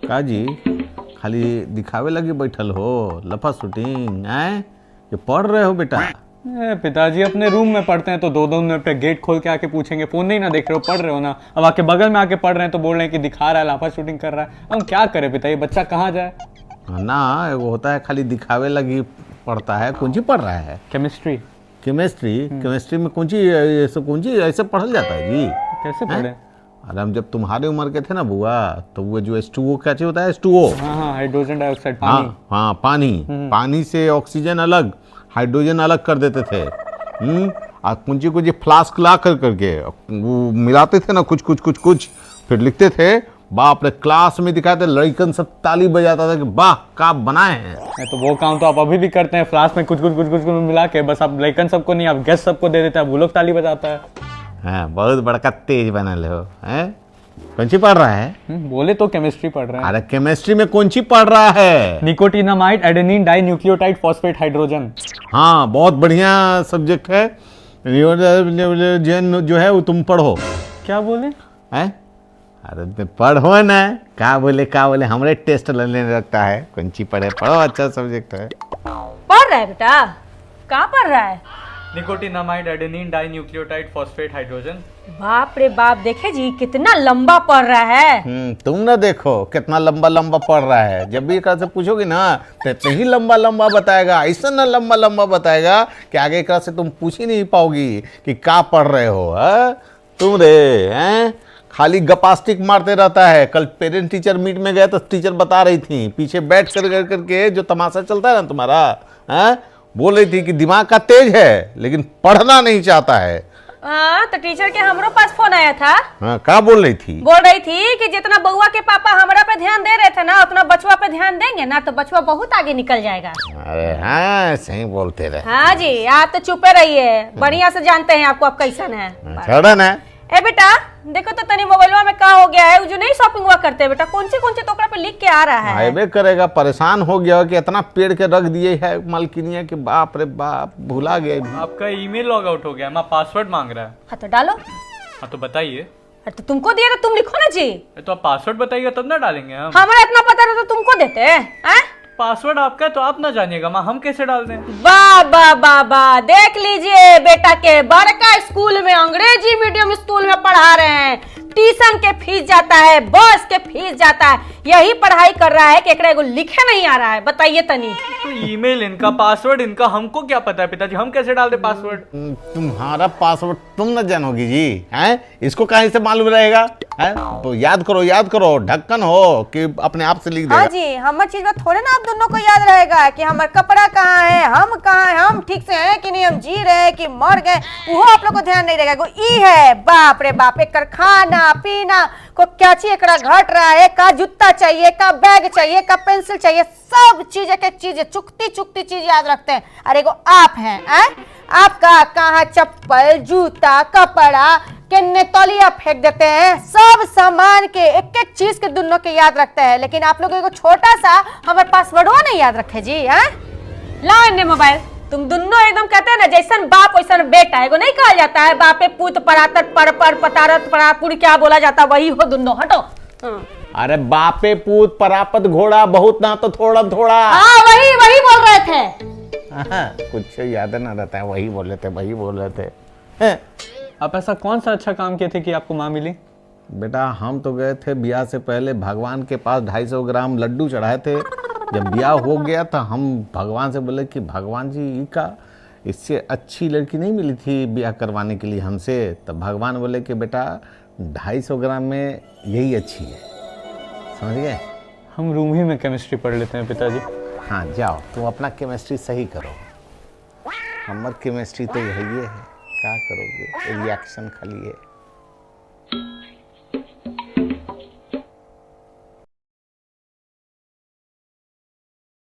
का जी खाली दिखावे लगे बैठल हो, लफा शूटिंग है ये पढ़ रहे हो बेटा? पिताजी अपने रूम में पढ़ते हैं तो दो दो मिनट पे गेट खोल के आके पूछेंगे फोन नहीं ना देख रहे हो, पढ़ रहे हो ना। अब आके बगल में आके पढ़ रहे हैं तो बोल रहे हैं कि दिखा रहा है, लाफा शूटिंग कर रहा है। हम क्या करें पिताजी, बच्चा कहाँ जाए? ना वो होता है खाली दिखावे लगी पढ़ता है। कौन सी पढ़ रहा है? केमिस्ट्री। केमिस्ट्री में कौन सी ऐसे पढ़ल जाता है जी? कैसे पढ़े? अरे हम जब तुम्हारे उम्र के थे ना बुआ, तो वो जो H2O कैसे होता है H2O? हाँ, हाइड्रोजन डाइऑक्साइड, पानी। हाँ पानी से ऑक्सीजन अलग, हाइड्रोजन अलग कर देते थे। और कुछ फ्लास्क ला करके वो मिलाते थे ना कुछ फिर लिखते थे। बाप रे, क्लास में दिखाते लड़कन सब ताली बजाता था कि वाह क्या बनाए हैं। तो वो काम तो आप अभी भी करते हैं, फ्लास्क में कुछ मिला के, बस आप लड़कन सबको नहीं, आप गेस्ट सबको दे देते हैं, वो लोग ताली बजाता है। हाँ, बहुत बड़का तेज बनल हो। हैं कौन सी पढ़ रहा है? बोले तो केमिस्ट्री पढ़ रहे हैं। अरे केमिस्ट्री में कौन सी पढ़ रहा है? Nicotinamide adenine dinucleotide phosphate hydrogen. हाँ, बहुत बढ़िया सब्जेक्ट है। जो है वो तुम पढ़ो। क्या बोले? हैं? अरे पढ़ो ना। क्या बोले हमारे टेस्ट लेने लगता है। कौन सी पढ़े, पढ़ो, अच्छा सब्जेक्ट है। पढ़ रहा है बेटा? कहाँ पढ़ रहा है? Nicotinamide adenine dinucleotide phosphate hydrogen. बाप रे बाप, देखे जी कितना लंबा पढ़ रहा है। तुम ना देखो कितना लंबा पढ़ रहा है। जब भी एक से पूछोगे ना तो इतना ही लंबा बताएगा, ऐसा ना लंबा बताएगा कि आगे एक से तुम पूछ ही नहीं पाओगी कि क्या पढ़ रहे हो। तुम रे हैं खाली गपास्टिक मारते रहता है। कल पेरेंट टीचर मीट में गए तो टीचर बता रही थी, पीछे बैठ करके जो तमाशा चलता है ना तुम्हारा, बोल रही थी कि दिमाग का तेज है लेकिन पढ़ना नहीं चाहता है। तो टीचर के हमरो पास फोन आया था। क्या बोल रही थी? बोल रही थी कि जितना बउआ के पापा हमरा पे ध्यान दे रहे थे ना, उतना बचवा पे ध्यान देंगे ना तो बचवा बहुत आगे निकल जाएगा। अरे हाँ, सही बोलते रहे। हाँ जी, आप तो चुपे रहिए, बढ़िया से जानते हैं आपको आप कैसन है। छोड़ो ना। ए बेटा देखो तो तनी मोबाइलवा में क्या हो गया है, वो जो नहीं शॉपिंग हुआ करते बेटा, कौन सी तो ओकरा पे लिख के आ रहा है। आएबे करेगा, परेशान हो गया कि इतना पेड़ के रख दिए है मालकिनिया के, बाप रे बाप भुला गए। आपका ईमेल लॉग आउट हो गया, मैं पासवर्ड मांग रहा है। हाँ तो डालो। हाँ तो बताइए। अरे तो तुमको दिया तो तुम लिखो ना जी। तो आप पासवर्ड बताइएगा तब ना डालेंगे हम। हमारा इतना पता था तो तुमको देते हैं? पासवर्ड आपका है तो आप ना जानिएगा, माँ हम कैसे डाल दें? वाह, देख लीजिए बेटा के बड़का स्कूल में, अंग्रेजी मीडियम स्कूल में पढ़ा रहे हैं, ट्यूशन के फीस जाता है, बस के फीस जाता है, यही पढ़ाई कर रहा है कि एकरा एगो लिखे नहीं आ रहा है। बताइए तनी। तो ईमेल इनका, पासवर्ड इनका, हमको क्या पता है पिताजी, हम कैसे डाल दे पासवर्ड? तुम्हारा पासवर्ड तुम न जानोगी जी, हैं? इसको कहीं से मालूम रहेगा? हैं? तो याद करो, ढक्कन हो कि अपने आप से लिख देगा। हाँ जी, हमारे चीज थोड़े ना आप दोनों को याद रहेगा कि हमारा कपड़ा कहाँ है, हम कहाँ है, हम ठीक से हैं कि नहीं, हम जी रहे हैं कि मर गए, वो आप लोग को ध्यान नहीं रहेगा। ई है बाप रे बाप, एक खाना पीना को क्या चीज एकरा घट रहा है, का जूता चाहिए, का बैग चाहिए, का पेंसिल चाहिए, सब चीज एक चीज चुकती चीज याद रखते हैं। अरे एगो आप हैं, आपका कहाँ चप्पल, जूता, कपड़ा किन्ने तौलिया फेंक देते हैं, सब सामान के एक चीज के दोनों के याद रखते हैं, लेकिन आप लोग एगो छोटा सा हमारे पासवर्ड नहीं याद रखे जी। लाओ इन्हें मोबाइल। तुम दोनों एकदम कहते हैं ना जैसन बाप वैसन बेटा, एगो नहीं कहा जाता है बापे पूत परातर पर पतारत परापुर, क्या बोला जाता, वही हो दोनों। हटो। अरे बापे पूत परापत घोड़ा, बहुत ना तो थोड़ा। हाँ वही बोल रहे थे। कुछ याद ना रहता है, वही बोल रहे थे। आप ऐसा कौन सा अच्छा काम किए थे कि आपको माँ मिली? बेटा हम तो गए थे ब्याह से पहले भगवान के पास 250 ग्राम लड्डू चढ़ाए थे। जब ब्याह हो गया तो हम भगवान से बोले कि भगवान जी का इससे अच्छी लड़की नहीं मिली थी ब्याह करवाने के लिए हमसे। तब भगवान बोले कि बेटा 250 ग्राम में यही अच्छी है, समझ गए? हम रूम ही में केमिस्ट्री पढ़ लेते हैं पिताजी। हाँ जाओ, तुम अपना केमिस्ट्री सही करो, हमार केमिस्ट्री तो यही है। क्या करोगे, रिएक्शन खाली है।